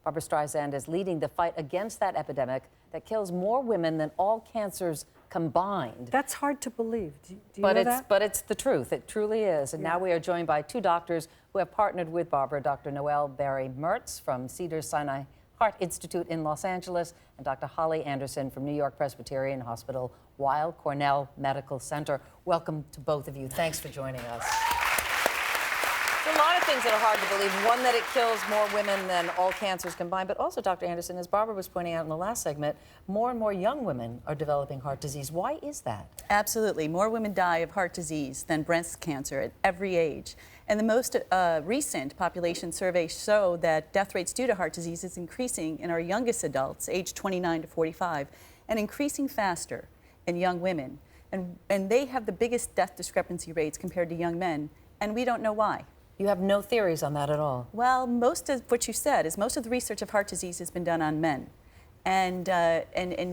Barbra Streisand is leading the fight against that epidemic that kills more women than all cancers combined. That's hard to believe. Do you know that? But it's the truth. It truly is. And now we are joined by two doctors who have partnered with Barbara, Dr. Noelle Berry-Mertz from Cedars-Sinai Heart Institute in Los Angeles, and Dr. Holly Anderson from New York Presbyterian Hospital, Weill Cornell Medical Center. Welcome to both of you. Thanks for joining us. There's a lot of things that are hard to believe. One, that it kills more women than all cancers combined, but also, Dr. Anderson, as Barbara was pointing out in the last segment, more and more young women are developing heart disease. Why is that? Absolutely. More women die of heart disease than breast cancer at every age. And the most recent population surveys show that death rates due to heart disease is increasing in our youngest adults, aged 29 to 45, and increasing faster in young women. And they have the biggest death discrepancy rates compared to young men, and we don't know why. You have no theories on that at all? Well, most of what you said is most of the research of heart disease has been done on men. And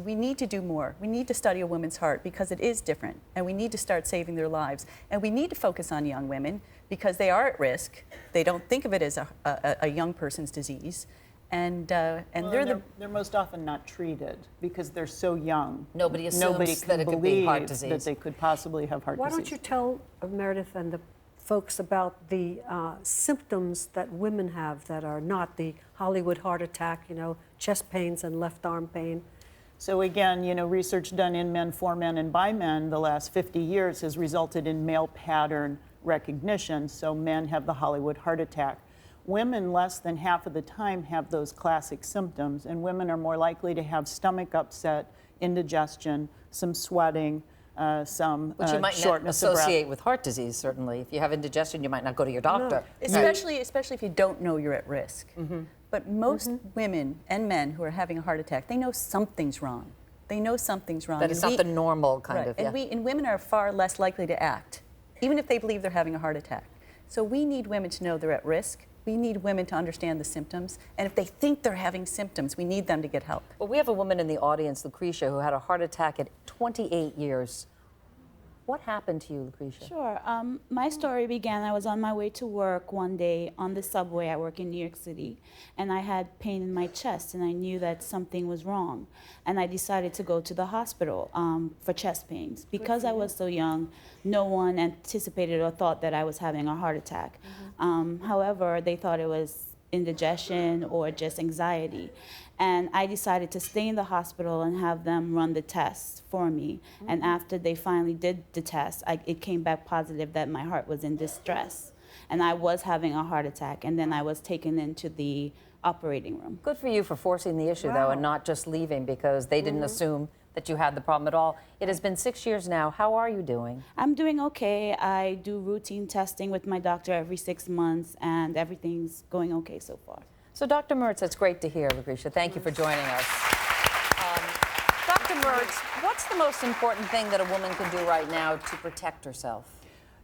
we need to do more. We need to study a woman's heart because it is different, and we need to start saving their lives. And we need to focus on young women because they are at risk. They don't think of it as a young person's disease. And they're most often not treated because they're so young. Nobody assumes that it could be heart disease. That they could possibly have heart disease. Why don't you tell Meredith and the folks about the symptoms that women have that are not the Hollywood heart attack, you know, chest pains and left arm pain? So again, you know, research done in men, for men, and by men the last 50 years has resulted in male pattern recognition. So men have the Hollywood heart attack. Women, less than half of the time, have those classic symptoms, and women are more likely to have stomach upset, indigestion, some sweating, some which you might not associate with heart disease, certainly. If you have indigestion, you might not go to your doctor. No. Especially if you don't know you're at risk. But most women and men who are having a heart attack, they know something's wrong. They know something's wrong. That it's not the normal kind of, And women are far less likely to act, even if they believe they're having a heart attack. So we need women to know they're at risk. We need women to understand the symptoms. And if they think they're having symptoms, we need them to get help. Well, we have a woman in the audience, Lucretia, who had a heart attack at 28 years. What happened to you, Lucretia? Sure. My story began, I was on my way to work one day on the subway. I work in New York City, and I had pain in my chest, and I knew that something was wrong. And I decided to go to the hospital for chest pains. Because I was so young, no one anticipated or thought that I was having a heart attack. However, they thought it was indigestion or just anxiety. And I decided to stay in the hospital and have them run the tests for me. And after they finally did the test, it came back positive that my heart was in distress. And I was having a heart attack, and then I was taken into the operating room. Good for you for forcing the issue, though, and not just leaving because they didn't assume that you had the problem at all. It has been 6 years now. How are you doing? I'm doing okay. I do routine testing with my doctor every 6 months, and everything's going okay so far. So, Dr. Mertz, that's great to hear, Lucretia. Thank you for joining us. Dr. Mertz, what's the most important thing that a woman can do right now to protect herself?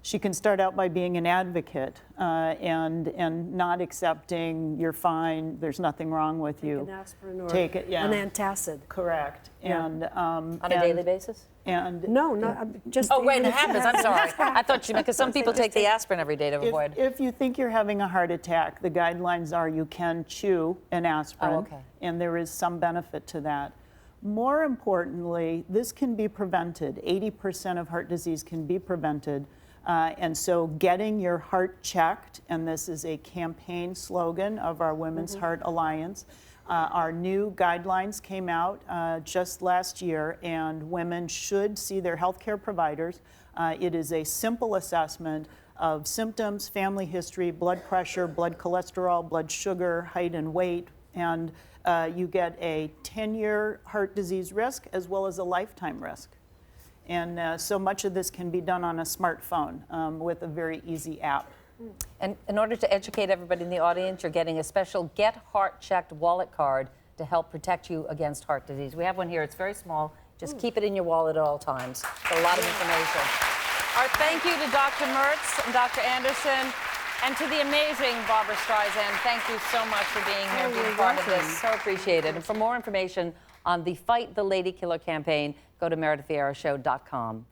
She can start out by being an advocate and not accepting you're fine, there's nothing wrong with you. Take an aspirin or Take it, an antacid. Correct. Yeah. On a daily basis? No, not just. Oh, right, it happens. I'm sorry. I thought you meant, because some people take the aspirin every day to avoid. If you think you're having a heart attack, the guidelines are you can chew an aspirin, and there is some benefit to that. More importantly, this can be prevented. 80% of heart disease can be prevented. And so getting your heart checked, and this is a campaign slogan of our Women's Heart Alliance. Our new guidelines came out just last year, and women should see their healthcare providers. It is a simple assessment of symptoms, family history, blood pressure, blood cholesterol, blood sugar, height and weight, and you get a 10-year heart disease risk as well as a lifetime risk. And so much of this can be done on a smartphone with a very easy app. And in order to educate everybody in the audience, you're getting a special Get Heart Checked wallet card to help protect you against heart disease. We have one here. It's very small. Just keep it in your wallet at all times. A lot of information. Our thank you to Dr. Mertz and Dr. Anderson, and to the amazing Barbra Streisand. Thank you so much for being here, being part of this. So appreciated. And for more information on the Fight the Lady Killer campaign, go to meredithvieirashow.com.